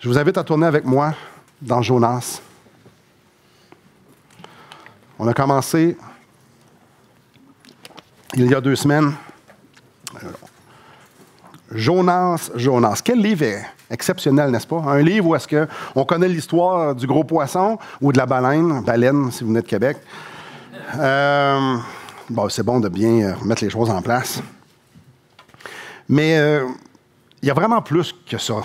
Je vous invite à tourner avec moi dans Jonas. On a commencé il y a 2 semaines. Jonas. Quel livre est exceptionnel, n'est-ce pas? Un livre où est-ce qu'on connaît l'histoire du gros poisson ou de la baleine, si vous venez de Québec. C'est bon de bien mettre les choses en place. Mais il y a vraiment plus que ça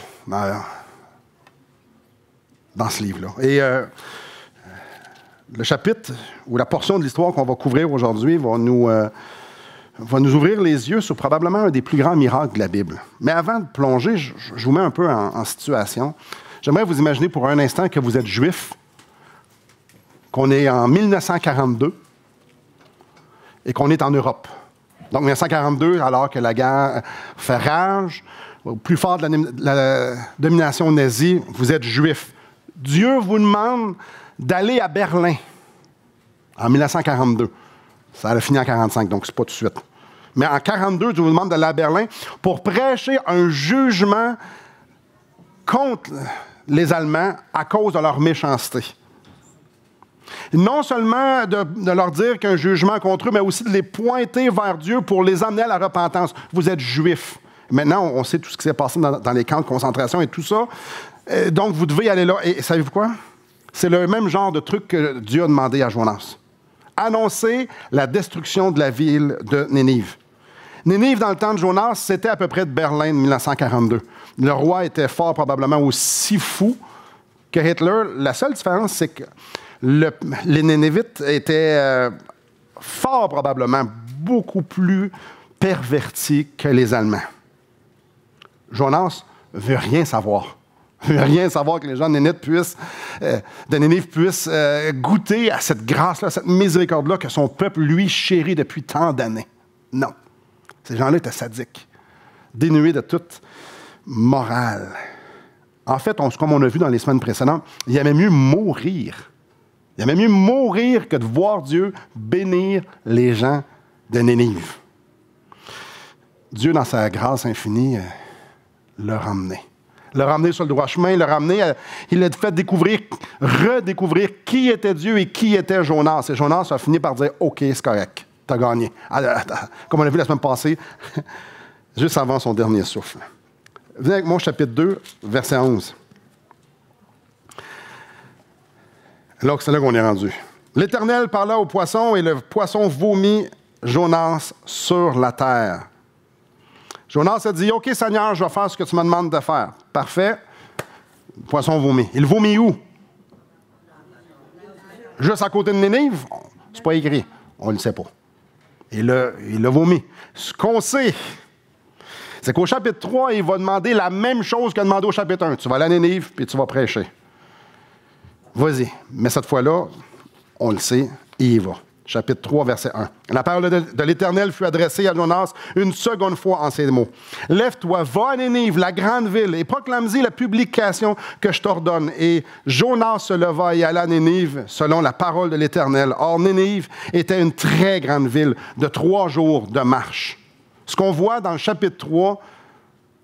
dans ce livre-là. Et le chapitre ou la portion de l'histoire qu'on va couvrir aujourd'hui va nous ouvrir les yeux sur probablement un des plus grands miracles de la Bible. Mais avant de plonger, je vous mets un peu en situation. J'aimerais vous imaginer pour un instant que vous êtes juif, qu'on est en 1942 et qu'on est en Europe. Donc 1942, alors que la guerre fait rage, au plus fort de la domination nazie, vous êtes juif. Dieu vous demande d'aller à Berlin en 1942. Ça a fini en 1945, donc c'est pas tout de suite. Mais en 1942, Dieu vous demande d'aller à Berlin pour prêcher un jugement contre les Allemands à cause de leur méchanceté. Non seulement de leur dire qu'un jugement contre eux, mais aussi de les pointer vers Dieu pour les amener à la repentance. Vous êtes juifs. Maintenant, on sait tout ce qui s'est passé dans les camps de concentration et tout ça. Donc, vous devez aller là. Et savez-vous quoi? C'est le même genre de truc que Dieu a demandé à Jonas. Annoncer la destruction de la ville de Nénive. Nénive, dans le temps de Jonas, c'était à peu près de Berlin de 1942. Le roi était fort probablement aussi fou que Hitler. La seule différence, c'est que les Nénévites étaient fort probablement beaucoup plus pervertis que les Allemands. Jonas ne veut rien savoir. Il ne veut rien savoir que les gens de Nénive puissent goûter à cette grâce-là, cette miséricorde-là que son peuple, lui, chérit depuis tant d'années. Non. Ces gens-là étaient sadiques, dénués de toute morale. En fait, comme on a vu dans les semaines précédentes, il aimait mieux mourir. Il aimait mieux mourir que de voir Dieu bénir les gens de Nénive. Dieu, dans sa grâce infinie, l'a ramené. Il l'a ramené sur le droit chemin, il l'a fait redécouvrir qui était Dieu et qui était Jonas. Et Jonas a fini par dire « OK, c'est correct, t'as gagné ». Comme on a vu la semaine passée, juste avant son dernier souffle. Venez avec moi, chapitre 2, verset 11. Alors que c'est là qu'on est rendu. L'Éternel parla au poisson et le poisson vomit Jonas sur la terre. Jonas a dit, « OK, Seigneur, je vais faire ce que tu me demandes de faire. » Parfait. Le poisson vomit. Il vomit où? Juste à côté de Nénive? C'est pas écrit. On ne le sait pas. Il l'a vomi. Ce qu'on sait, c'est qu'au chapitre 3, il va demander la même chose qu'il a demandé au chapitre 1. Tu vas aller à Nénive, puis tu vas prêcher. Vas-y. Mais cette fois-là, on le sait, il y va. Chapitre 3, verset 1. La parole de l'Éternel fut adressée à Jonas une seconde fois en ces mots. « Lève-toi, va à Nénive, la grande ville, et proclame-y la publication que je t'ordonne. » Et Jonas se leva et alla à Nénive selon la parole de l'Éternel. Or, Nénive était une très grande ville de 3 jours de marche. Ce qu'on voit dans le chapitre 3,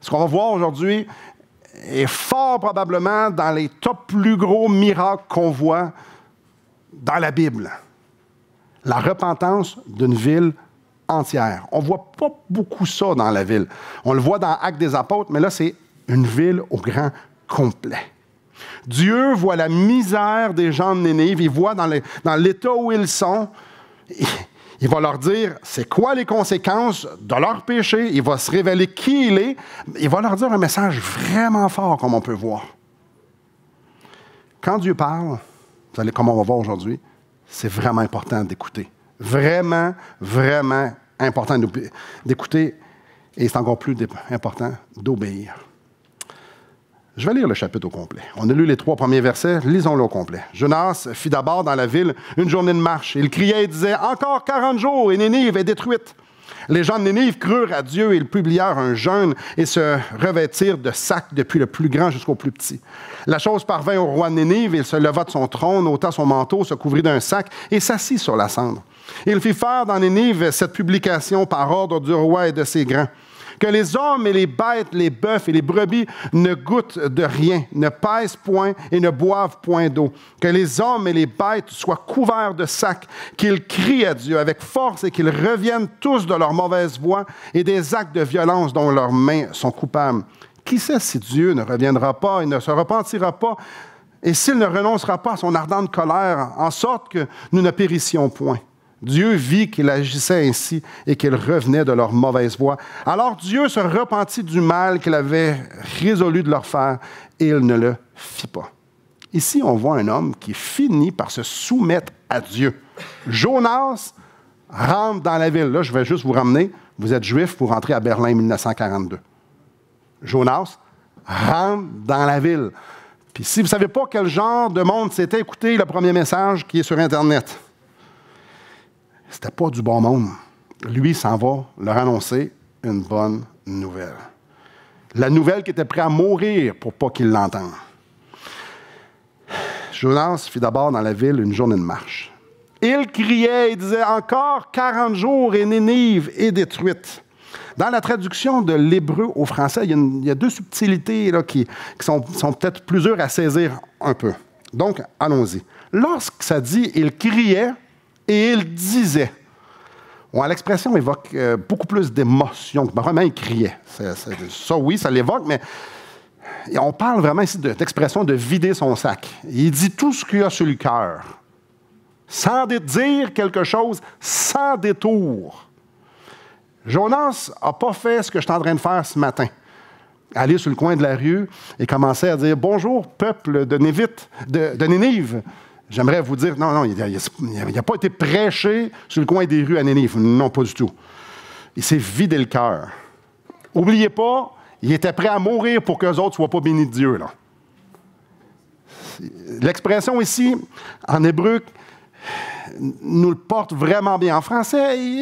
ce qu'on va voir aujourd'hui, est fort probablement dans les top plus gros miracles qu'on voit dans la Bible. La repentance d'une ville entière. On ne voit pas beaucoup ça dans la ville. On le voit dans Actes des Apôtres, mais là, c'est une ville au grand complet. Dieu voit la misère des gens de Nénive, il voit dans l'état où ils sont, il va leur dire c'est quoi les conséquences de leur péché, il va se révéler qui il est, il va leur dire un message vraiment fort, comme on peut voir. Quand Dieu parle, comme on va voir aujourd'hui, c'est vraiment important d'écouter. Vraiment, vraiment important d'écouter. Et c'est encore plus important d'obéir. Je vais lire le chapitre au complet. On a lu les 3 premiers versets, lisons-le au complet. Jonas fit d'abord dans la ville une journée de marche. Il criait et disait « Encore 40 jours et Nénive est détruite. » Les gens de Nénive crurent à Dieu et ils publièrent un jeûne et se revêtirent de sacs depuis le plus grand jusqu'au plus petit. La chose parvint au roi de Nénive, il se leva de son trône, ôta son manteau, se couvrit d'un sac et s'assit sur la cendre. Il fit faire dans Nénive cette publication par ordre du roi et de ses grands. Que les hommes et les bêtes, les bœufs et les brebis ne goûtent de rien, ne pèsent point et ne boivent point d'eau. Que les hommes et les bêtes soient couverts de sacs, qu'ils crient à Dieu avec force et qu'ils reviennent tous de leur mauvaise voie et des actes de violence dont leurs mains sont coupables. Qui sait si Dieu ne reviendra pas et ne se repentira pas, et s'il ne renoncera pas à son ardente colère, en sorte que nous ne périssions point. Dieu vit qu'il agissait ainsi et qu'il revenait de leur mauvaise voie. Alors Dieu se repentit du mal qu'il avait résolu de leur faire, et il ne le fit pas. Ici, on voit un homme qui finit par se soumettre à Dieu. Jonas rentre dans la ville. Là, je vais juste vous ramener. Vous êtes juif, vous rentrez à Berlin 1942. Jonas rentre dans la ville. Puis si vous ne savez pas quel genre de monde c'était, écoutez le premier message qui est sur Internet. C'était pas du bon monde. Lui s'en va leur annoncer une bonne nouvelle. La nouvelle qui était prêt à mourir pour pas qu'il l'entende. Jonas fit d'abord dans la ville une journée de marche. Il criait et disait « Encore 40 jours et Nénive est détruite ». Dans la traduction de l'hébreu au français, il y a deux subtilités là, qui sont peut-être plus dures à saisir un peu. Donc, allons-y. Lorsque ça dit « il criait » et « il disait », l'expression évoque beaucoup plus d'émotion. Vraiment, il criait. Ça, oui, ça l'évoque, mais on parle vraiment ici d'expression de vider son sac. Il dit tout ce qu'il a sur le cœur, sans dire quelque chose, sans détour. Jonas n'a pas fait ce que je suis en train de faire ce matin. Aller sur le coin de la rue et commencer à dire « Bonjour, peuple de Nénive. J'aimerais vous dire, non, il n'a pas été prêché sur le coin des rues à Nénive. Non, pas du tout. Il s'est vidé le cœur. N'oubliez pas, il était prêt à mourir pour qu'eux autres ne soient pas bénis de Dieu. Là. L'expression ici, en hébreu, nous le porte vraiment bien. En français,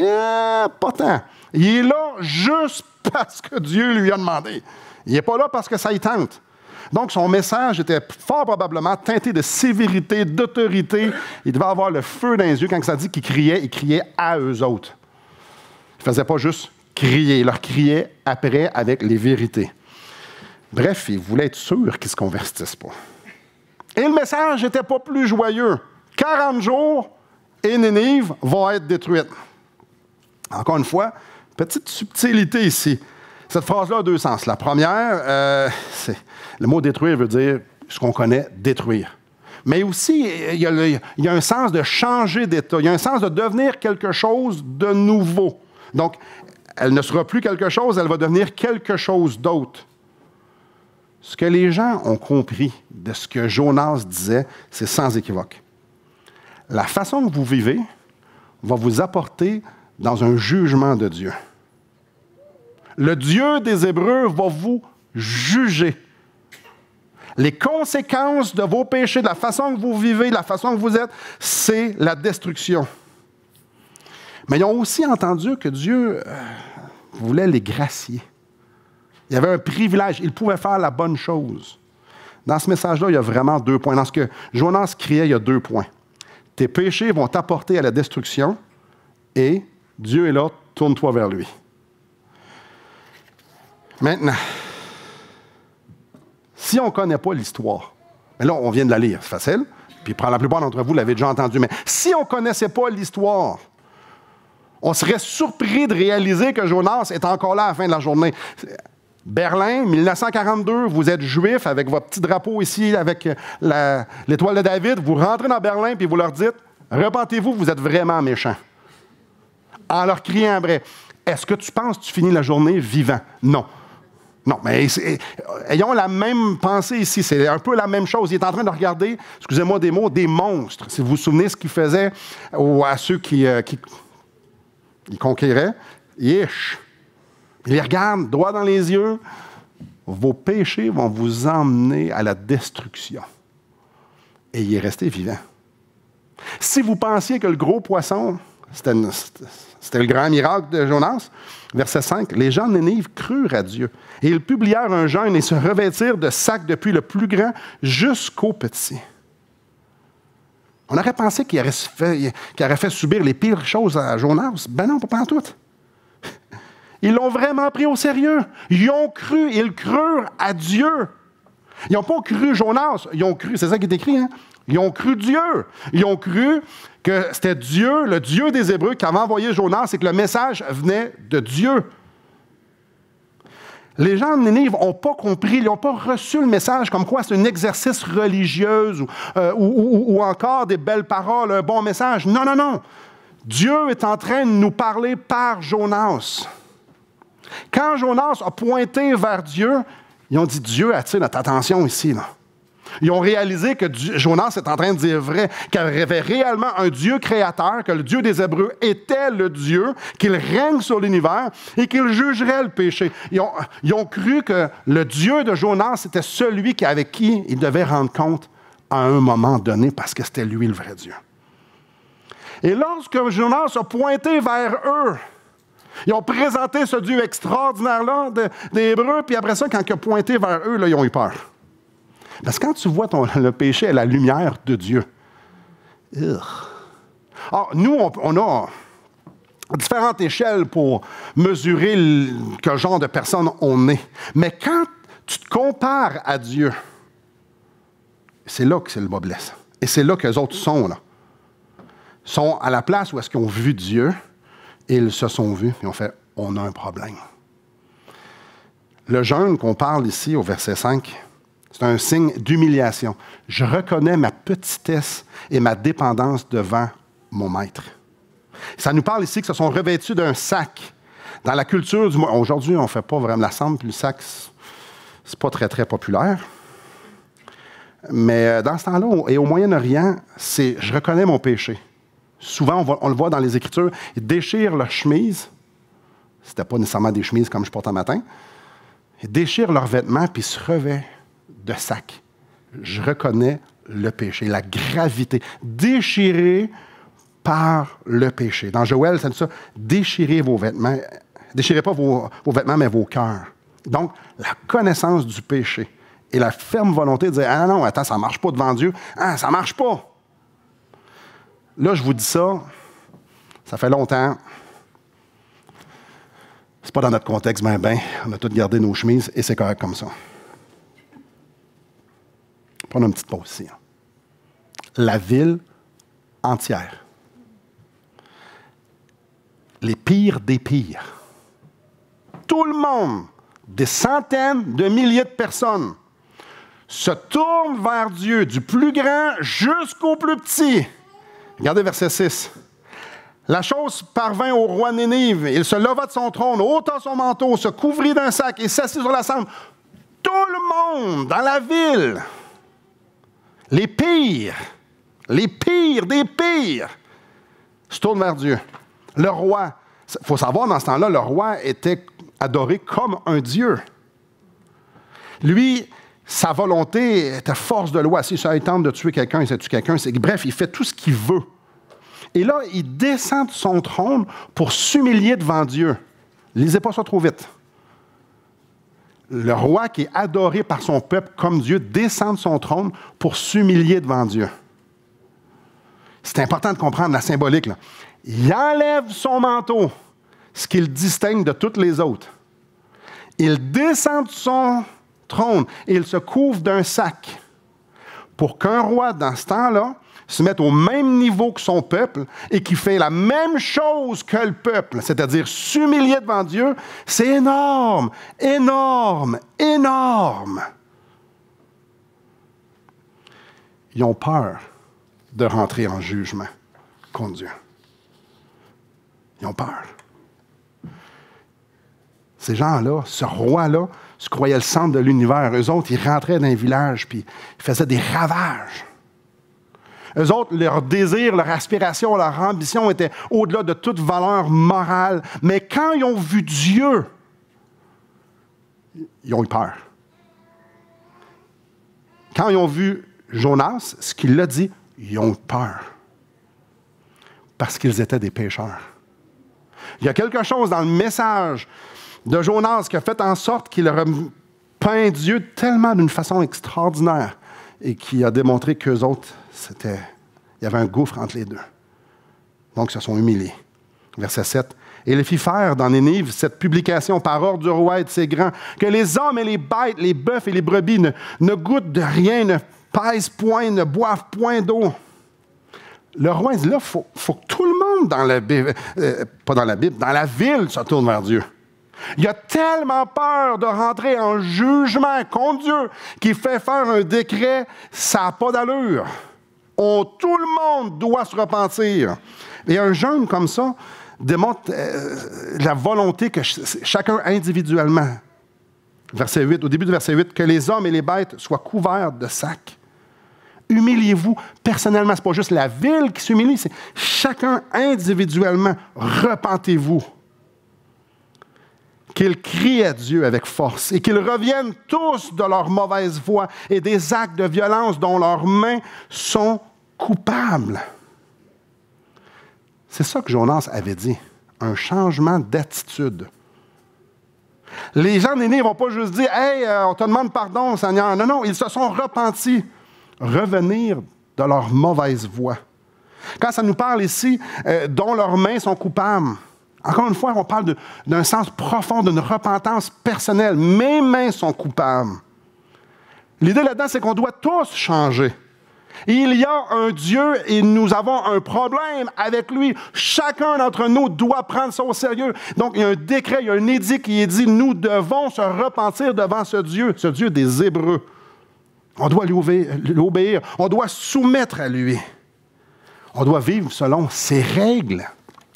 pas tant. Il est là juste parce que Dieu lui a demandé. Il n'est pas là parce que ça y tente. Donc, son message était fort probablement teinté de sévérité, d'autorité. Il devait avoir le feu dans les yeux. Quand ça dit qu'il criait, il criait à eux autres. Il ne faisait pas juste crier. Il leur criait après avec les vérités. Bref, il voulait être sûr qu'ils ne se convertissent pas. Et le message n'était pas plus joyeux. 40 jours et Nénive va être détruite. Encore une fois, petite subtilité ici. Cette phrase-là a deux sens. La première, le mot « détruire » veut dire ce qu'on connaît, détruire. Mais aussi, il y a un sens de changer d'état. Il y a un sens de devenir quelque chose de nouveau. Donc, elle ne sera plus quelque chose, elle va devenir quelque chose d'autre. Ce que les gens ont compris de ce que Jonas disait, c'est sans équivoque. La façon que vous vivez va vous apporter dans un jugement de Dieu. Le Dieu des Hébreux va vous juger. Les conséquences de vos péchés, de la façon que vous vivez, de la façon que vous êtes, c'est la destruction. Mais ils ont aussi entendu que Dieu voulait les gracier. Il y avait un privilège. Il pouvait faire la bonne chose. Dans ce message-là, il y a vraiment 2 points. Dans ce que Jonas criait, il y a 2 points. Tes péchés vont t'apporter à la destruction et Dieu est là, tourne-toi vers lui. Maintenant, si on ne connaît pas l'histoire, mais là, on vient de la lire, c'est facile, puis la plupart d'entre vous l'avez déjà entendu, mais si on ne connaissait pas l'histoire, on serait surpris de réaliser que Jonas est encore là à la fin de la journée. Berlin, 1942, vous êtes juif avec votre petit drapeau ici, avec l'étoile de David, vous rentrez dans Berlin puis vous leur dites « Repentez-vous, vous êtes vraiment méchants. » En leur criant après, « Est-ce que tu penses que tu finis la journée vivant? » Non. Non, mais ayons la même pensée ici. C'est un peu la même chose. Il est en train de regarder, excusez-moi des mots, des monstres. Si vous vous souvenez ce qu'il faisait à ceux qui conquéraient, Yish. Il les regarde droit dans les yeux. Vos péchés vont vous emmener à la destruction. Et il est resté vivant. Si vous pensiez que le gros poisson, c'était le grand miracle de Jonas, verset 5, les gens de Nénive crurent à Dieu. Et ils publièrent un jeûne et se revêtirent de sacs depuis le plus grand jusqu'au petit. On aurait pensé qu'il aurait fait subir les pires choses à Jonas. Ben non, pas en tout. Ils l'ont vraiment pris au sérieux. Ils ont cru, ils crurent à Dieu. Ils n'ont pas cru Jonas, ils ont cru, c'est ça qui est écrit, hein? Ils ont cru Dieu. Ils ont cru que c'était Dieu, le Dieu des Hébreux, qui avait envoyé Jonas et que le message venait de Dieu. Les gens de Nénive n'ont pas compris, ils n'ont pas reçu le message comme quoi c'est un exercice religieux ou encore des belles paroles, un bon message. Non, non, non. Dieu est en train de nous parler par Jonas. Quand Jonas a pointé vers Dieu, ils ont dit, Dieu attire notre attention ici, là. Ils ont réalisé que Jonas est en train de dire vrai, qu'il y avait réellement un Dieu créateur, que le Dieu des Hébreux était le Dieu, qu'il règne sur l'univers et qu'il jugerait le péché. Ils ont cru que le Dieu de Jonas était celui avec qui ils devaient rendre compte à un moment donné, parce que c'était lui le vrai Dieu. Et lorsque Jonas a pointé vers eux, ils ont présenté ce Dieu extraordinaire-là des Hébreux, puis après ça, quand il a pointé vers eux, là, ils ont eu peur. Parce que quand tu vois le péché à la lumière de Dieu, alors, nous, on a différentes échelles pour mesurer quel genre de personne on est. Mais quand tu te compares à Dieu, c'est là que c'est le bas blesse. Et c'est là que les autres sont, là. Ils sont à la place où est-ce qu'ils ont vu Dieu, et ils se sont vus, et ils ont fait, on a un problème. Le jeûne qu'on parle ici au verset 5, c'est un signe d'humiliation. Je reconnais ma petitesse et ma dépendance devant mon maître. Ça nous parle ici que se sont revêtus d'un sac. Dans la culture du... Aujourd'hui, on ne fait pas vraiment la cendre, puis le sac, c'est pas très, très populaire. Mais dans ce temps-là, et au Moyen-Orient, c'est « je reconnais mon péché ». Souvent, on le voit dans les Écritures, ils déchirent leur chemise. C'était pas nécessairement des chemises comme je porte un matin. Ils déchirent leurs vêtements, puis se revêtent de sac. Je reconnais le péché, la gravité. Déchiré par le péché. Dans Joël, c'est ça. Déchirez vos vêtements. Déchirez pas vos vêtements, mais vos cœurs. Donc, la connaissance du péché et la ferme volonté de dire, ah non, attends, ça ne marche pas devant Dieu. Ah, ça ne marche pas. Là, je vous dis ça, ça fait longtemps. C'est pas dans notre contexte, ben, on a tous gardé nos chemises et c'est correct comme ça. Prenons une petite pause ici. La ville entière. Les pires des pires. Tout le monde, des centaines de milliers de personnes, se tournent vers Dieu, du plus grand jusqu'au plus petit. Regardez verset 6. La chose parvint au roi Nénive. Il se leva de son trône, ôta son manteau, se couvrit d'un sac et s'assit sur la cendre. Tout le monde dans la ville, les pires des pires, se tournent vers Dieu. Le roi, il faut savoir, dans ce temps-là, le roi était adoré comme un dieu. Lui, sa volonté était force de loi. Si ça lui tente de tuer quelqu'un, il tue quelqu'un. Bref, il fait tout ce qu'il veut. Et là, il descend de son trône pour s'humilier devant Dieu. Lisez pas ça trop vite. Le roi qui est adoré par son peuple comme Dieu descend de son trône pour s'humilier devant Dieu. C'est important de comprendre la symbolique, là. Il enlève son manteau, ce qui le distingue de toutes les autres. Il descend de son trône et il se couvre d'un sac pour qu'un roi, dans ce temps-là, se mette au même niveau que son peuple et qui fait la même chose que le peuple, c'est-à-dire s'humilier devant Dieu. C'est énorme, énorme, énorme. Ils ont peur de rentrer en jugement contre Dieu. Ils ont peur. Ces gens-là, ce roi-là, se croyaient le centre de l'univers. Eux autres, ils rentraient dans un village puis ils faisaient des ravages. Eux autres, leur désir, leur aspiration, leur ambition était au-delà de toute valeur morale. Mais quand ils ont vu Dieu, ils ont eu peur. Quand ils ont vu Jonas, ce qu'il a dit, ils ont eu peur. Parce qu'ils étaient des pécheurs. Il y a quelque chose dans le message de Jonas qui a fait en sorte qu'il a peint Dieu tellement d'une façon extraordinaire et qui a démontré qu'eux autres, il y avait un gouffre entre les deux. Donc, ils se sont humiliés. Verset 7. Et il fit faire dans Nénive cette publication par ordre du roi et de ses grands, que les hommes et les bêtes, les bœufs et les brebis ne goûtent de rien, ne pèsent point, ne boivent point d'eau. Le roi dit là, il faut que tout le monde dans la Bible, pas dans la Bible, dans la ville se tourne vers Dieu. Il a tellement peur de rentrer en jugement contre Dieu qu'il fait faire un décret, ça n'a pas d'allure. Tout le monde doit se repentir. Et un jeûne comme ça démontre la volonté que chacun individuellement, verset 8, au début du verset 8, que les hommes et les bêtes soient couverts de sacs. Humiliez-vous personnellement. Ce n'est pas juste la ville qui s'humilie, c'est chacun individuellement. Repentez-vous. Qu'ils crient à Dieu avec force et qu'ils reviennent tous de leur mauvaise voie et des actes de violence dont leurs mains sont coupables. C'est ça que Jonas avait dit, un changement d'attitude. Les gens de Nénive ne vont pas juste dire « Hey, on te demande pardon, Seigneur ». Non, non, ils se sont repentis. Revenir de leur mauvaise voie. Quand ça nous parle ici, dont leurs mains sont coupables, encore une fois, on parle d'un sens profond, d'une repentance personnelle. Mes mains sont coupables. L'idée là-dedans, c'est qu'on doit tous changer. Il y a un Dieu et nous avons un problème avec lui. Chacun d'entre nous doit prendre ça au sérieux. Donc, il y a un décret, il y a un édit qui est dit, nous devons se repentir devant ce Dieu des Hébreux. On doit lui obéir, on doit soumettre à lui. On doit vivre selon ses règles.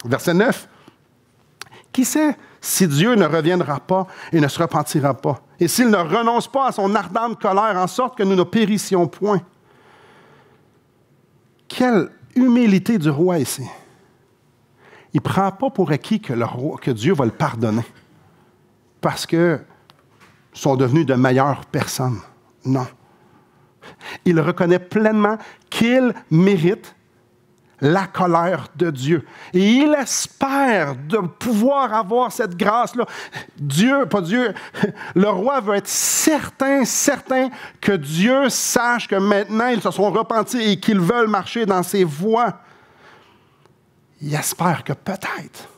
Verset 9. Qui sait si Dieu ne reviendra pas et ne se repentira pas, et s'il ne renonce pas à son ardente colère en sorte que nous ne périssions point. Quelle humilité du roi ici. Il ne prend pas pour acquis que Dieu va le pardonner parce qu'ils sont devenus de meilleures personnes. Non. Il reconnaît pleinement qu'il mérite la colère de Dieu. Et il espère de pouvoir avoir cette grâce-là. Le roi veut être certain que Dieu sache que maintenant ils se sont repentis et qu'ils veulent marcher dans ses voies. Il espère que peut-être,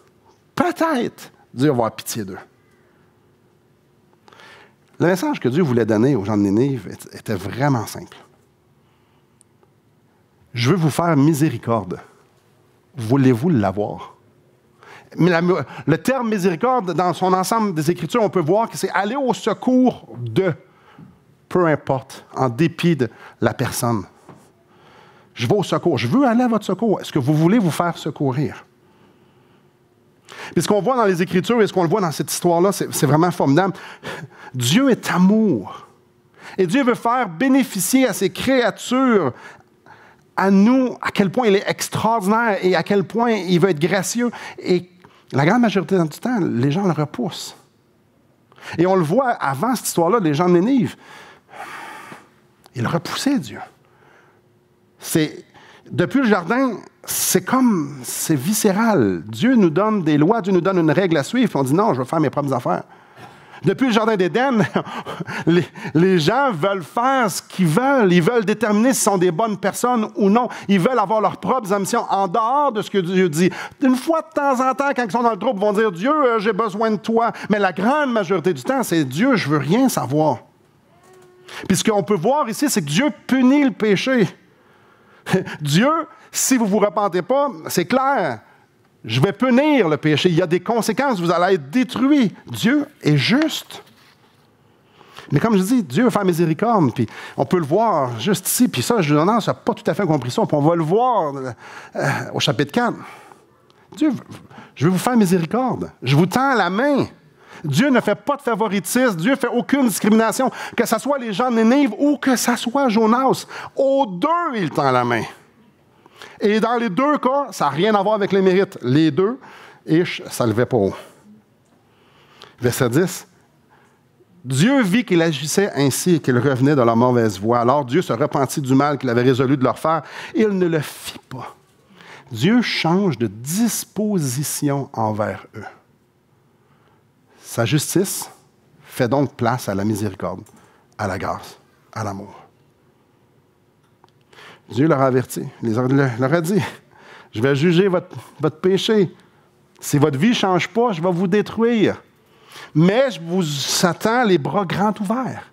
Dieu va avoir pitié d'eux. Le message que Dieu voulait donner aux gens de Nénive était vraiment simple. Je veux vous faire miséricorde. Voulez-vous l'avoir? Mais le terme miséricorde, dans son ensemble des Écritures, on peut voir que c'est aller au secours de, peu importe, en dépit de la personne. Je vais au secours. Je veux aller à votre secours. Est-ce que vous voulez vous faire secourir? Puis ce qu'on voit dans les Écritures et ce qu'on le voit dans cette histoire-là, c'est vraiment formidable. Dieu est amour. Et Dieu veut faire bénéficier à ses créatures, à nous, à quel point il est extraordinaire et à quel point il veut être gracieux. Et la grande majorité du temps, les gens le repoussent. Et on le voit avant cette histoire-là, les gens de Nénive, ils repoussaient Dieu. Depuis le jardin, c'est viscéral. Dieu nous donne des lois, Dieu nous donne une règle à suivre, puis on dit non, je veux faire mes propres affaires. Depuis le jardin d'Éden, les gens veulent faire ce qu'ils veulent. Ils veulent déterminer s'ils sont des bonnes personnes ou non. Ils veulent avoir leurs propres ambitions en dehors de ce que Dieu dit. Une fois de temps en temps, quand ils sont dans le trouble, ils vont dire « Dieu, j'ai besoin de toi ». Mais la grande majorité du temps, c'est « Dieu, je veux rien savoir ». Puis ce qu'on peut voir ici, c'est que Dieu punit le péché. Dieu, si vous ne vous repentez pas, c'est clair. Je vais punir le péché. Il y a des conséquences. Vous allez être détruits. Dieu est juste. Mais comme je dis, Dieu veut faire miséricorde. Puis on peut le voir juste ici. Puis ça, Jonas n'a pas tout à fait compris ça. Puis on va le voir au chapitre 4. Dieu, je veux vous faire miséricorde. Je vous tends la main. Dieu ne fait pas de favoritisme. Dieu ne fait aucune discrimination. Que ce soit les gens de Nénive ou que ce soit Jonas. Aux deux, il tend la main. Et dans les deux cas, ça n'a rien à voir avec les mérites. Les deux, ça ne levait pas haut. Verset 10. Dieu vit qu'il agissait ainsi et qu'il revenait de leur mauvaise voie. Alors Dieu se repentit du mal qu'il avait résolu de leur faire. Il ne le fit pas. Dieu change de disposition envers eux. Sa justice fait donc place à la miséricorde, à la grâce, à l'amour. Dieu leur a averti, leur a dit, je vais juger votre péché. Si votre vie ne change pas, je vais vous détruire. Mais je vous attends les bras grands ouverts.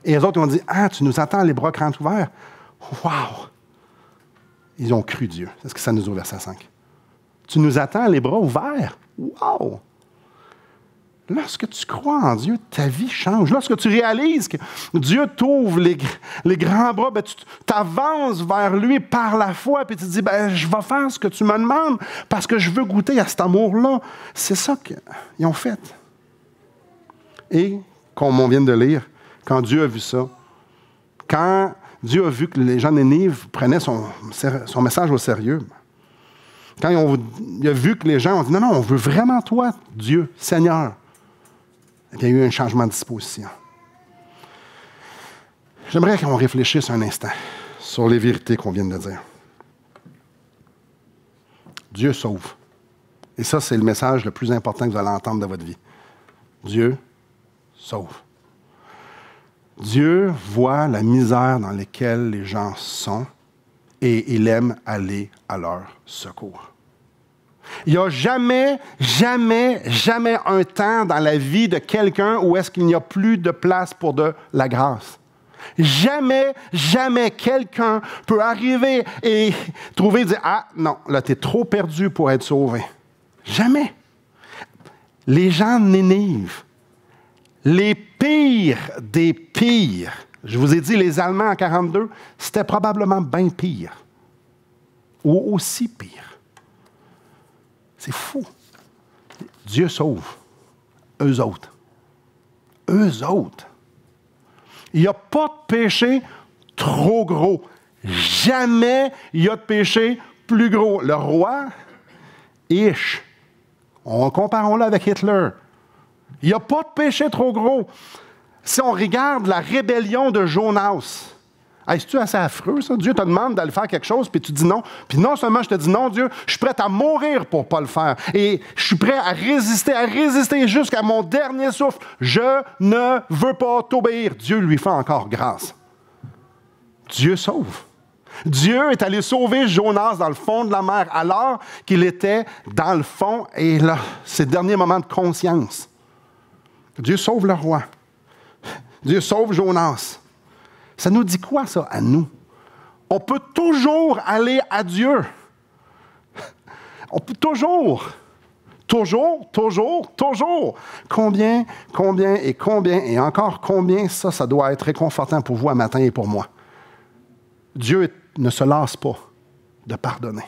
Et les autres ont dit, ah, tu nous attends les bras grands ouverts? Wow! Ils ont cru Dieu. C'est ce que ça nous dit au verset 5. Tu nous attends les bras ouverts? Wow! Lorsque tu crois en Dieu, ta vie change. Lorsque tu réalises que Dieu t'ouvre les grands bras, ben, tu t'avances vers lui par la foi, puis tu te dis, ben, je vais faire ce que tu me demandes parce que je veux goûter à cet amour-là. C'est ça qu'ils ont fait. Et, comme on vient de lire, quand Dieu a vu ça, quand Dieu a vu que les gens de Nénive prenaient son message au sérieux, quand il a vu que les gens ont dit, non, on veut vraiment toi, Dieu, Seigneur, il y a eu un changement de disposition. J'aimerais qu'on réfléchisse un instant sur les vérités qu'on vient de dire. Dieu sauve. Et ça, c'est le message le plus important que vous allez entendre de votre vie. Dieu sauve. Dieu voit la misère dans laquelle les gens sont et il aime aller à leur secours. Il n'y a jamais, jamais, jamais un temps dans la vie de quelqu'un où est-ce qu'il n'y a plus de place pour de la grâce. Jamais, jamais quelqu'un peut arriver et trouver et dire « Ah, non, là, tu es trop perdu pour être sauvé. » Jamais. Les gens de Nénive, les pires des pires, je vous ai dit, les Allemands en 1942, c'était probablement bien pire. Ou aussi pire. C'est fou. Dieu sauve. Eux autres. Eux autres. Il n'y a pas de péché trop gros. Jamais il y a de péché plus gros. Le roi, comparons-le avec Hitler. Il n'y a pas de péché trop gros. Si on regarde la rébellion de Jonas, est-ce-tu assez affreux, ça? Dieu te demande d'aller faire quelque chose, puis tu dis non. Puis non seulement je te dis non, Dieu, je suis prêt à mourir pour ne pas le faire. Et je suis prêt à résister jusqu'à mon dernier souffle. Je ne veux pas t'obéir. Dieu lui fait encore grâce. Dieu sauve. Dieu est allé sauver Jonas dans le fond de la mer alors qu'il était dans le fond et là, ses derniers moments de conscience. Dieu sauve le roi. Dieu sauve Jonas. Ça nous dit quoi, ça, à nous? On peut toujours aller à Dieu. On peut toujours. Toujours. Combien, et encore combien, ça doit être réconfortant pour vous un matin et pour moi. Dieu ne se lasse pas de pardonner.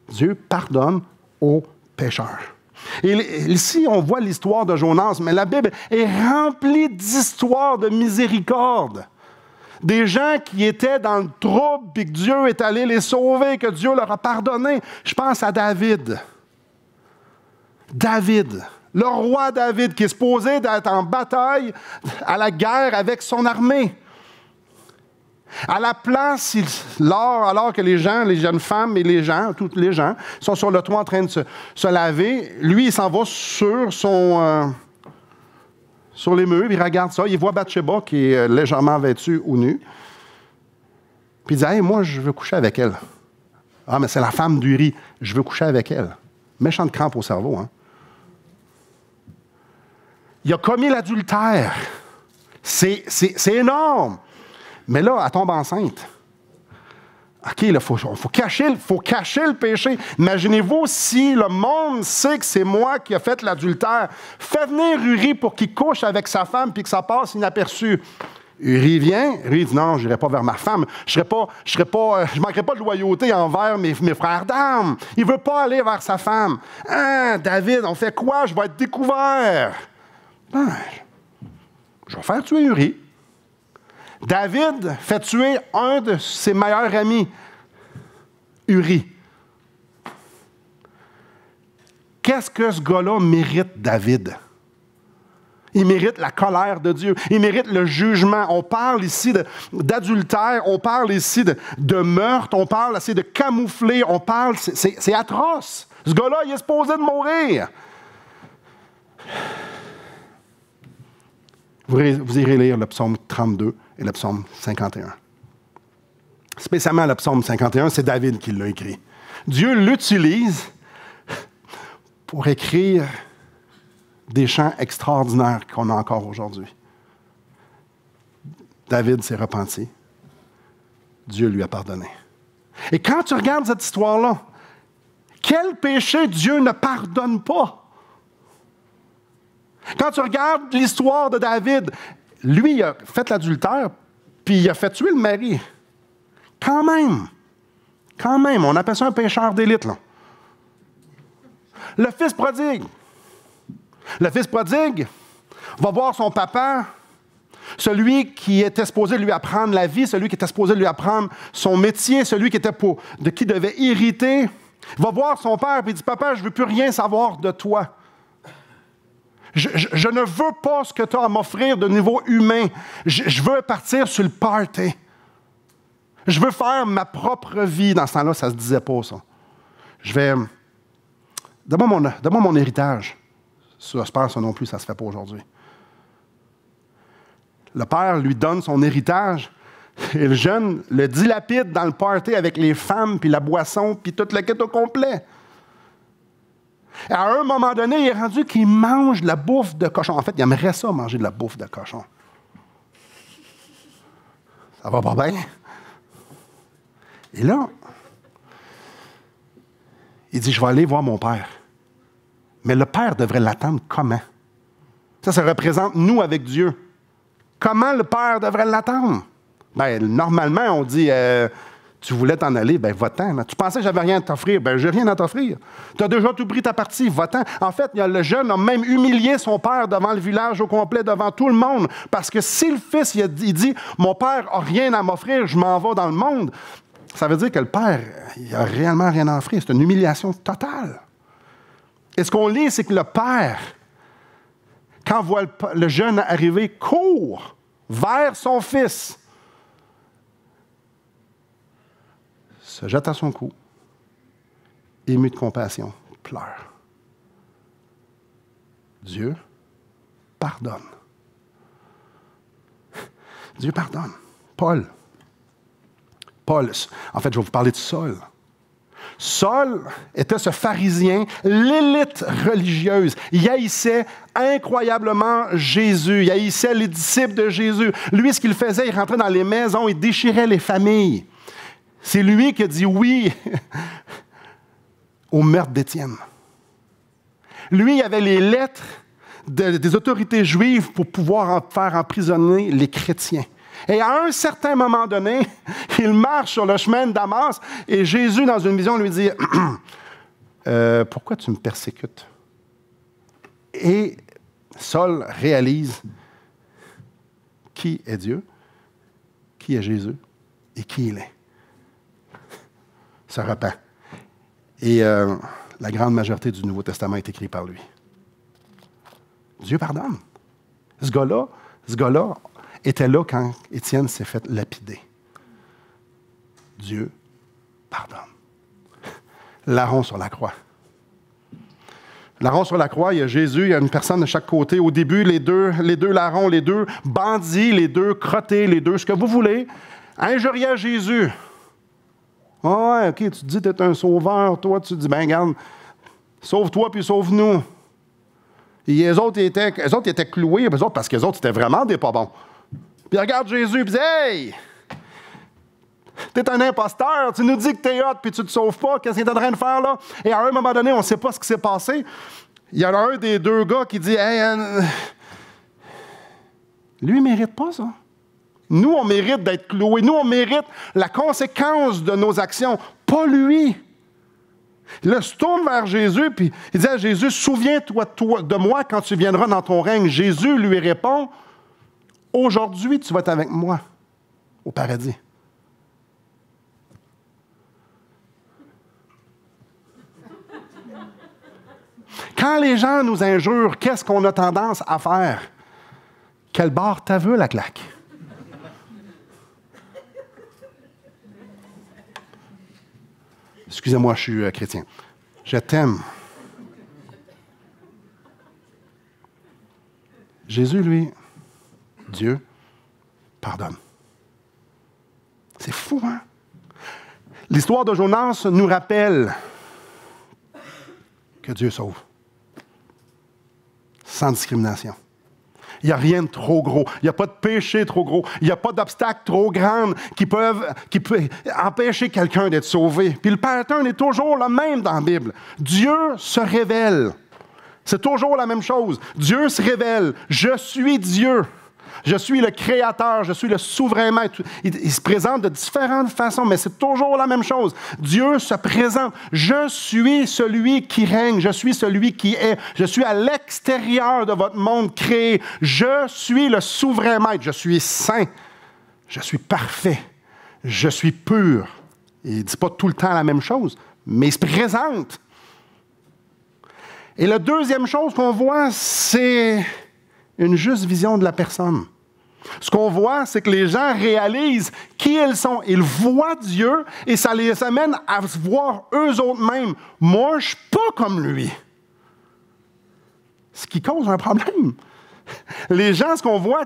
Dieu pardonne aux pécheurs. Et ici, on voit l'histoire de Jonas, mais la Bible est remplie d'histoires de miséricorde. Des gens qui étaient dans le trouble, puis que Dieu est allé les sauver, que Dieu leur a pardonné. Je pense à David. David, le roi David, qui est supposé d'être en bataille, à la guerre avec son armée. À la place, alors que les gens, les jeunes femmes et les gens, tous les gens, sont sur le toit en train de se laver, lui, il s'en va sur les murs, il regarde ça, il voit Bathsheba qui est légèrement vêtue ou nue. Puis il dit, hey, moi, je veux coucher avec elle. Ah, mais c'est la femme d'Uri, je veux coucher avec elle. Méchante crampe au cerveau, hein. Il a commis l'adultère. C'est énorme. Mais là, elle tombe enceinte. OK, il faut cacher le péché. Imaginez-vous si le monde sait que c'est moi qui ai fait l'adultère. Fais venir Uri pour qu'il couche avec sa femme puis que ça passe inaperçu. Uri vient, Uri dit non, je n'irai pas vers ma femme. Je manquerai pas de loyauté envers mes frères d'armes. Il ne veut pas aller vers sa femme. Hein, David, on fait quoi? Je vais être découvert. Ben, je vais faire tuer Uri. David fait tuer un de ses meilleurs amis, Uri. Qu'est-ce que ce gars-là mérite, David? Il mérite la colère de Dieu. Il mérite le jugement. On parle ici d'adultère. On parle ici de meurtre. On parle ici de camoufler. C'est atroce. Ce gars-là, il est supposé de mourir. Vous irez lire le psaume 32 et le psaume 51. Spécialement le psaume 51, c'est David qui l'a écrit. Dieu l'utilise pour écrire des chants extraordinaires qu'on a encore aujourd'hui. David s'est repenti. Dieu lui a pardonné. Et quand tu regardes cette histoire-là, quel péché Dieu ne pardonne pas? Quand tu regardes l'histoire de David, lui, il a fait l'adultère, puis il a fait tuer le mari. Quand même, on appelle ça un pécheur d'élite, là. Le fils prodigue va voir son papa, celui qui était supposé lui apprendre la vie, celui qui était supposé lui apprendre son métier, celui qui était de qui devait hériter, va voir son père et dit « Papa, je ne veux plus rien savoir de toi. Je ne veux pas ce que tu as à m'offrir de niveau humain. Je veux partir sur le party. Je veux faire ma propre vie. » Dans ce temps-là, ça ne se disait pas, ça. Donne-moi mon héritage. J'espère que ça non plus, ça ne se fait pas aujourd'hui. Le père lui donne son héritage et le jeune le dilapide dans le party avec les femmes, puis la boisson, puis toute la quête au complet. Et à un moment donné, il est rendu qu'il mange de la bouffe de cochon. En fait, il aimerait ça, manger de la bouffe de cochon. Ça va pas bien? Et là, il dit, je vais aller voir mon père. Mais le père devrait l'attendre comment? Ça représente nous avec Dieu. Comment le père devrait l'attendre? Bien, normalement, on dit, tu voulais t'en aller, bien, va-t'en. Tu pensais que j'avais rien à t'offrir, bien, j'ai rien à t'offrir. Tu as déjà tout pris ta partie, va-t'en. En fait, le jeune a même humilié son père devant le village au complet, devant tout le monde. Parce que si le fils, il dit, mon père n'a rien à m'offrir, je m'en vais dans le monde, ça veut dire que le père, il n'a réellement rien à offrir. C'est une humiliation totale. Et ce qu'on lit, c'est que le père, quand voit le jeune arriver, court vers son fils, se jette à son cou, ému de compassion, pleure. Dieu pardonne. Dieu pardonne. Paul, en fait, je vais vous parler de Saul. Saul était ce pharisien, l'élite religieuse. Il haïssait incroyablement Jésus. Il haïssait les disciples de Jésus. Lui, ce qu'il faisait, il rentrait dans les maisons, il déchirait les familles. C'est lui qui a dit oui au meurtre d'Étienne. Lui, il avait les lettres des autorités juives pour pouvoir faire emprisonner les chrétiens. Et à un certain moment donné, il marche sur le chemin de Damas et Jésus, dans une vision, lui dit « Pourquoi tu me persécutes? » Et Saul réalise qui est Dieu, qui est Jésus et qui il est. Se repent. Et la grande majorité du Nouveau Testament est écrite par lui. Dieu pardonne. Ce gars-là était là quand Étienne s'est fait lapider. Dieu pardonne. Larron sur la croix. Larron sur la croix, il y a Jésus, il y a une personne de chaque côté. Au début, les deux larrons, les deux bandits, les deux crottés, les deux, ce que vous voulez, injuriaient Jésus. Ah ouais, OK, tu te dis que tu es un sauveur, toi, tu te dis, ben regarde, sauve-toi puis sauve-nous. Et les autres étaient cloués, eux autres, parce que les autres, c'était vraiment des pas bons. Puis regarde Jésus, puis dit, hey, t'es un imposteur, tu nous dis que t'es hot, puis tu te sauves pas, qu'est-ce que t'es en train de faire là? Et à un moment donné, on ne sait pas ce qui s'est passé. Il y en a un des deux gars qui dit, hey, lui, il ne mérite pas ça. Nous, on mérite d'être cloués. Nous, on mérite la conséquence de nos actions, pas lui. Là, il se tourne vers Jésus, puis il dit à Jésus, souviens-toi de moi quand tu viendras dans ton règne. Jésus lui répond, aujourd'hui, tu vas être avec moi au paradis. Quand les gens nous injurent, qu'est-ce qu'on a tendance à faire? Quel bord t'as vu la claque? Excusez-moi, je suis chrétien. Je t'aime. Jésus, lui, Dieu, pardonne. C'est fou, hein? L'histoire de Jonas nous rappelle que Dieu sauve. sans discrimination. Il n'y a rien de trop gros. Il n'y a pas de péché trop gros. Il n'y a pas d'obstacles trop grands qui peuvent empêcher quelqu'un d'être sauvé. Puis le pattern est toujours le même dans la Bible. Dieu se révèle. C'est toujours la même chose. Dieu se révèle. Je suis Dieu. Je suis le Créateur, je suis le souverain maître. Il se présente de différentes façons, mais c'est toujours la même chose. Dieu se présente. Je suis celui qui règne, je suis celui qui est. Je suis à l'extérieur de votre monde créé. Je suis le souverain maître. Je suis saint. Je suis parfait. Je suis pur. Il ne dit pas tout le temps la même chose, mais il se présente. Et la deuxième chose qu'on voit, c'est une juste vision de la personne. Ce qu'on voit, c'est que les gens réalisent qui ils sont. Ils voient Dieu et ça les amène à se voir eux autres mêmes. Moi, je ne suis pas comme lui. Ce qui cause un problème. Les gens, ce qu'on voit,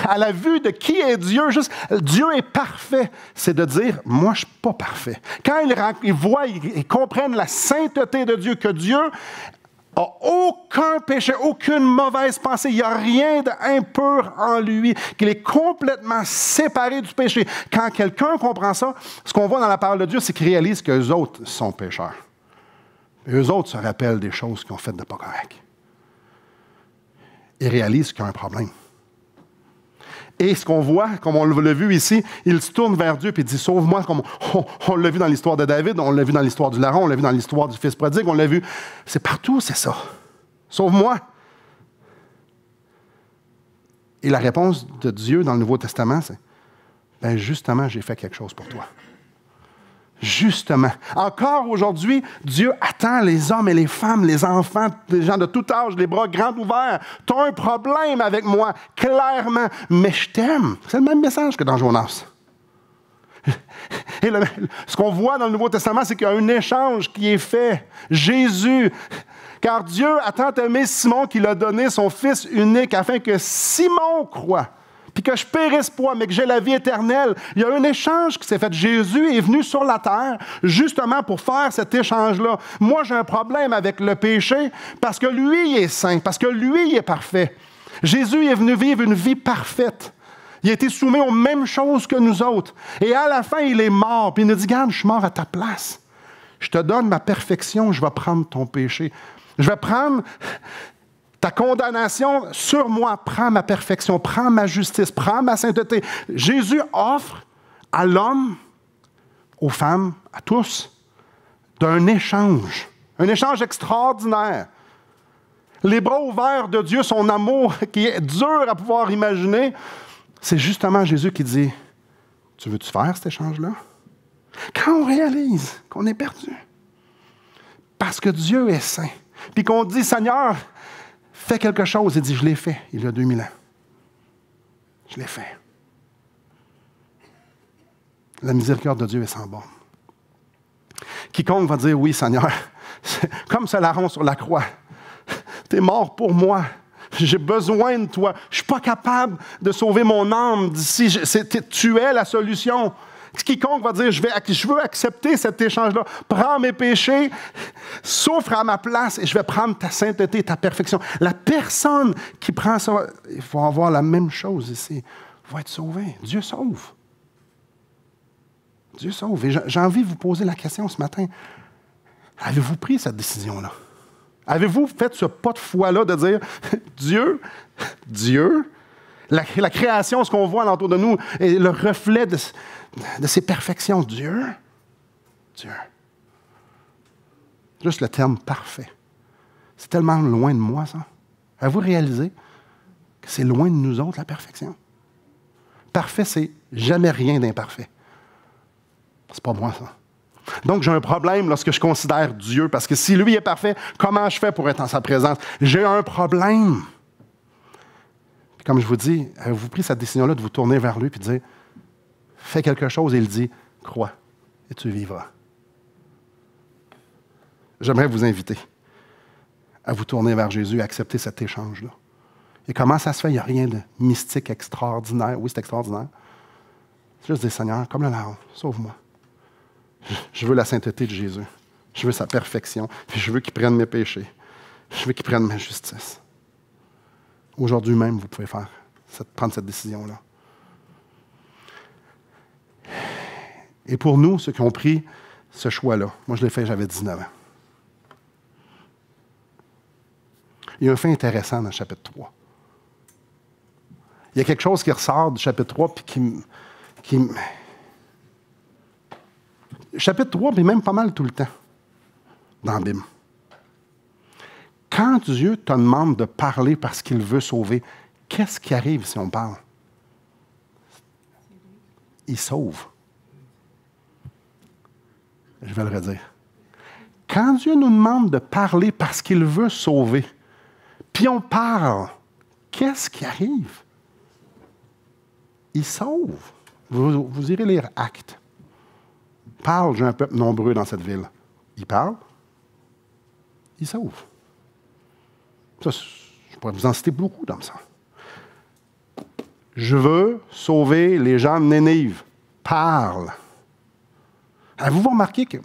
à la vue de qui est Dieu, juste Dieu est parfait, c'est de dire, moi, je ne suis pas parfait. Quand ils voient, ils comprennent la sainteté de Dieu, que Dieu n'a aucun péché, aucune mauvaise pensée. Il n'y a rien d'impur en lui, qu'il est complètement séparé du péché. Quand quelqu'un comprend ça, ce qu'on voit dans la parole de Dieu, c'est qu'il réalise qu'eux autres sont pécheurs. Eux autres se rappellent des choses qu'ils ont faites de pas correct. Ils réalisent qu'il y a un problème. Et ce qu'on voit, comme on l'a vu ici, il se tourne vers Dieu et dit « Sauve-moi », comme on l'a vu dans l'histoire de David, on l'a vu dans l'histoire du larron, on l'a vu dans l'histoire du fils prodigue, on l'a vu. C'est partout, c'est ça. « Sauve-moi ». Et la réponse de Dieu dans le Nouveau Testament, c'est « Ben justement, j'ai fait quelque chose pour toi. » Justement. Encore aujourd'hui, Dieu attend les hommes et les femmes, les enfants, les gens de tout âge, les bras grands ouverts. Tu as un problème avec moi, clairement, mais je t'aime. C'est le même message que dans Jonas. Et ce qu'on voit dans le Nouveau Testament, c'est qu'il y a un échange qui est fait. Jésus, car Dieu a tant aimé Simon qu'il a donné son Fils unique afin que Simon croie. Puis que je périsse pas, mais que j'ai la vie éternelle. Il y a un échange qui s'est fait. Jésus est venu sur la terre justement pour faire cet échange-là. Moi, j'ai un problème avec le péché parce que lui, il est saint, parce que lui, il est parfait. Jésus est venu vivre une vie parfaite. Il a été soumis aux mêmes choses que nous autres. Et à la fin, il est mort. Puis il nous dit, regarde, je suis mort à ta place. Je te donne ma perfection, je vais prendre ton péché. Je vais prendre ta condamnation sur moi, prends ma perfection, prends ma justice, prends ma sainteté. Jésus offre à l'homme, aux femmes, à tous, un échange extraordinaire. Les bras ouverts de Dieu, son amour qui est dur à pouvoir imaginer, c'est justement Jésus qui dit, tu veux-tu faire cet échange-là? Quand on réalise qu'on est perdu, parce que Dieu est saint, puis qu'on dit, Seigneur, fais quelque chose. Il dit, je l'ai fait il y a 2000 ans. Je l'ai fait. La miséricorde de Dieu est sans borne. Quiconque va dire, oui, Seigneur, comme ce larron sur la croix, tu es mort pour moi. J'ai besoin de toi. Je ne suis pas capable de sauver mon âme d'ici. Tu es la solution. Quiconque va dire, je veux accepter cet échange-là, prends mes péchés, souffre à ma place et je vais prendre ta sainteté, ta perfection. La personne qui prend ça, il faut avoir la même chose ici, va être sauvé. Dieu sauve. Dieu sauve. Et j'ai envie de vous poser la question ce matin. Avez-vous pris cette décision-là? Avez-vous fait ce pas de foi-là de dire, Dieu, la création, ce qu'on voit alentour de nous, est le reflet de ses perfections. Dieu. Juste le terme parfait. C'est tellement loin de moi, ça. Avez-vous réalisé que c'est loin de nous autres, la perfection? Parfait, c'est jamais rien d'imparfait. C'est pas moi, ça. Donc, j'ai un problème lorsque je considère Dieu, parce que si lui est parfait, comment je fais pour être en sa présence? J'ai un problème. Puis comme je vous dis, avez-vous pris cette décision-là de vous tourner vers lui et de dire, fais quelque chose, et il dit, crois, et tu vivras. J'aimerais vous inviter à vous tourner vers Jésus et accepter cet échange-là. Et comment ça se fait? Il n'y a rien de mystique extraordinaire. Oui, c'est extraordinaire. C'est juste dire, Seigneur, comme le larron, sauve-moi. Je veux la sainteté de Jésus. Je veux sa perfection. Puis je veux qu'il prenne mes péchés. Je veux qu'il prenne ma justice. Aujourd'hui même, vous pouvez prendre cette décision-là. Et pour nous, ceux qui ont pris ce choix-là, moi je l'ai fait, j'avais 19 ans. Il y a un fait intéressant dans le chapitre 3. Il y a quelque chose qui ressort du chapitre 3 puis chapitre 3, puis même pas mal tout le temps dans la Bible. Quand Dieu te demande de parler parce qu'il veut sauver, qu'est-ce qui arrive si on parle? Il sauve. Je vais le redire. Quand Dieu nous demande de parler parce qu'il veut sauver, puis on parle, qu'est-ce qui arrive? Il sauve. Vous irez lire Actes. Parle, j'ai un peuple nombreux dans cette ville. Il parle, il sauve. Ça, je pourrais vous en citer beaucoup dans ça. Je veux sauver les gens de Nénive. Parle. Avez-vous remarqué que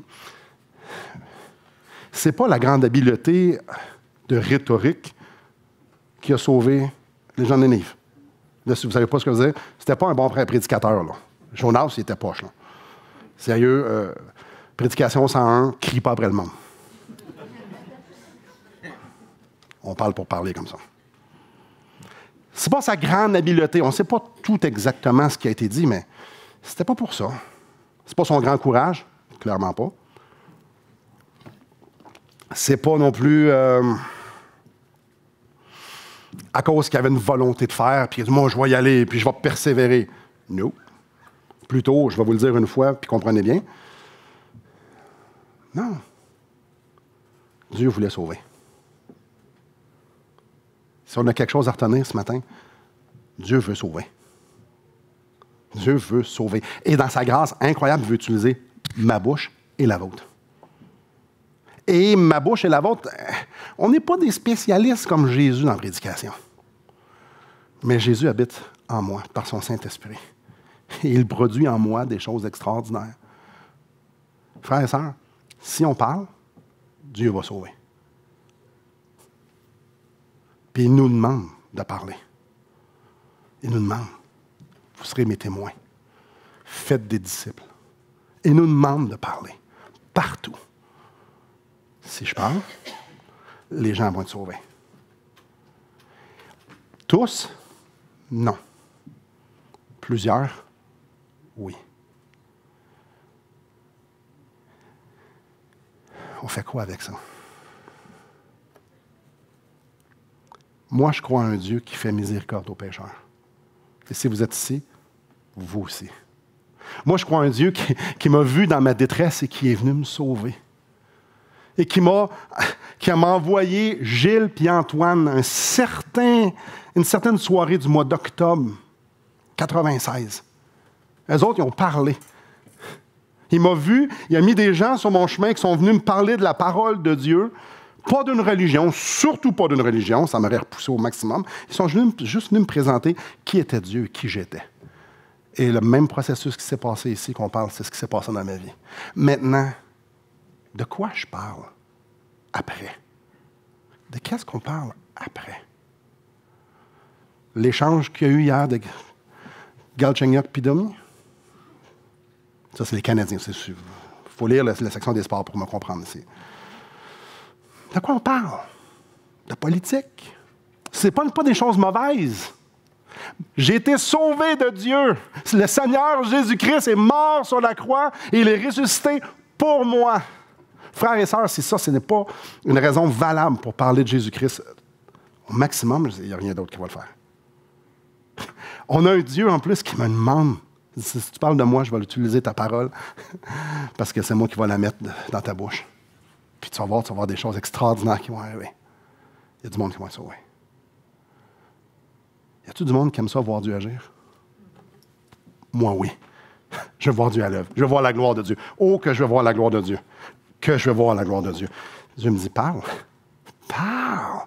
ce n'est pas la grande habileté de rhétorique qui a sauvé les gens de Nénive. Là, si vous ne savez pas ce que je veux dire, c'était pas un bon prédicateur. Là. Jonas, il était poche. Là. Sérieux, prédication 101, crie pas après le monde. On parle pour parler comme ça. C'est pas sa grande habileté. On ne sait pas tout exactement ce qui a été dit, mais c'était pas pour ça. C'est pas son grand courage, clairement pas. C'est pas non plus à cause qu'il avait une volonté de faire, puis il a dit, moi, je vais y aller, puis je vais persévérer. Non. Plutôt, je vais vous le dire une fois, puis comprenez bien. Non. Dieu voulait sauver. Si on a quelque chose à retenir ce matin, Dieu veut sauver. Dieu veut sauver. Et dans sa grâce incroyable, il veut utiliser ma bouche et la vôtre. Et ma bouche et la vôtre, on n'est pas des spécialistes comme Jésus dans la prédication. Mais Jésus habite en moi par son Saint-Esprit. Et il produit en moi des choses extraordinaires. Frères et sœurs, si on parle, Dieu va sauver. Puis il nous demande de parler. Il nous demande, vous serez mes témoins. Faites des disciples. Il nous demande de parler. Partout. Si je parle, les gens vont être sauvés. Tous? Non. Plusieurs? Oui. On fait quoi avec ça? Moi, je crois en un Dieu qui fait miséricorde aux pécheurs. Et si vous êtes ici, vous aussi. Moi, je crois en un Dieu qui m'a vu dans ma détresse et qui est venu me sauver. Et qui m'a envoyé Gilles et Antoine une certaine soirée du mois d'octobre 96. Eux autres, ils ont parlé. Il m'a vu, il a mis des gens sur mon chemin qui sont venus me parler de la parole de Dieu, pas d'une religion, surtout pas d'une religion, ça m'aurait repoussé au maximum. Ils sont juste venus me présenter qui était Dieu, qui j'étais. Et le même processus qui s'est passé ici, qu'on parle, c'est ce qui s'est passé dans ma vie. Maintenant, de quoi je parle après? De qu'est-ce qu'on parle après? L'échange qu'il y a eu hier de Galchenyuk et Domi? Ça, c'est les Canadiens. Il faut lire la section des sports pour me comprendre ici. De quoi on parle? De politique. Ce n'est pas des choses mauvaises. J'ai été sauvé de Dieu. Le Seigneur Jésus-Christ est mort sur la croix et il est ressuscité pour moi. Frères et sœurs, si ça, ce n'est pas une raison valable pour parler de Jésus-Christ, au maximum, il n'y a rien d'autre qui va le faire. On a un Dieu en plus qui me demande, si tu parles de moi, je vais utiliser ta parole, parce que c'est moi qui vais la mettre dans ta bouche. Puis tu vas voir des choses extraordinaires qui vont arriver. Il y a du monde qui va être sauvé. Y a-t-il du monde qui aime ça, voir Dieu agir? Moi, oui. Je veux voir Dieu à l'œuvre. Je veux voir la gloire de Dieu. Oh, que je veux voir la gloire de Dieu. Que je veux voir la gloire de Dieu. Dieu me dit, parle. Parle.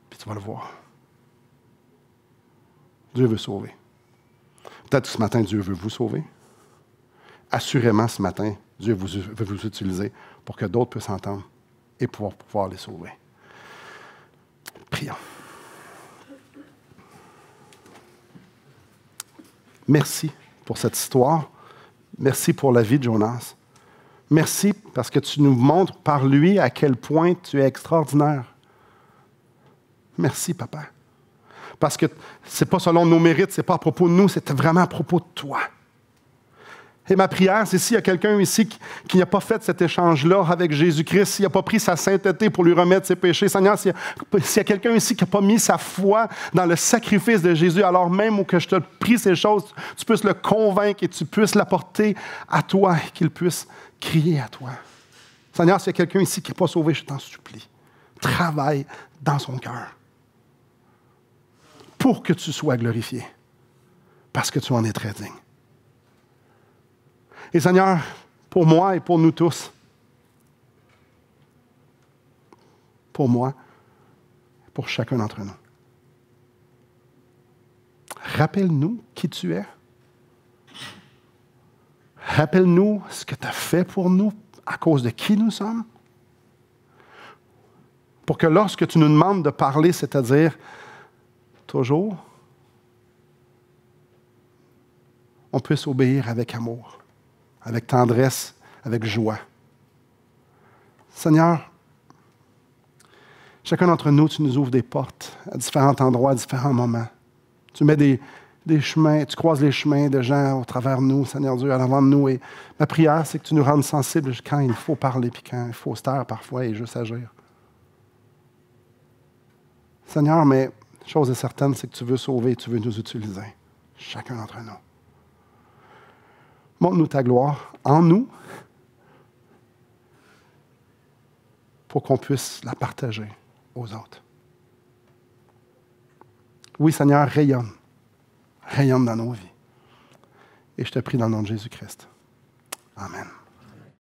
Puis tu vas le voir. Dieu veut sauver. Peut-être que ce matin, Dieu veut vous sauver. Assurément, ce matin, Dieu veut vous utiliser pour que d'autres puissent entendre et pouvoir les sauver. Prions. merci pour cette histoire. Merci pour la vie de Jonas. Merci parce que tu nous montres par lui à quel point tu es extraordinaire. Merci, Papa. Parce que ce n'est pas selon nos mérites, ce n'est pas à propos de nous, c'est vraiment à propos de toi. Et ma prière, c'est s'il y a quelqu'un ici qui n'a pas fait cet échange-là avec Jésus-Christ, s'il n'a pas pris sa sainteté pour lui remettre ses péchés, Seigneur, s'il y a quelqu'un ici qui n'a pas mis sa foi dans le sacrifice de Jésus, alors même où que je te prie ces choses, tu puisses le convaincre et tu puisses l'apporter à toi et qu'il puisse crier à toi. Seigneur, s'il y a quelqu'un ici qui n'est pas sauvé, je t'en supplie, travaille dans son cœur pour que tu sois glorifié, parce que tu en es très digne. Et Seigneur, pour moi et pour nous tous, pour moi, pour chacun d'entre nous, rappelle-nous qui tu es. Rappelle-nous ce que tu as fait pour nous, à cause de qui nous sommes. Pour que lorsque tu nous demandes de parler, c'est-à-dire toujours, on puisse obéir avec amour, avec tendresse, avec joie. Seigneur, chacun d'entre nous, tu nous ouvres des portes à différents endroits, à différents moments. Tu mets des chemins, tu croises les chemins de gens au travers de nous, Seigneur Dieu, à l'avant de nous. Et ma prière, c'est que tu nous rendes sensibles quand il faut parler, puis quand il faut se taire parfois et juste agir. Seigneur, mais chose est certaine, c'est que tu veux sauver et tu veux nous utiliser, chacun d'entre nous. Montre-nous ta gloire en nous pour qu'on puisse la partager aux autres. Oui, Seigneur, rayonne dans nos vies. Et je te prie dans le nom de Jésus-Christ. Amen.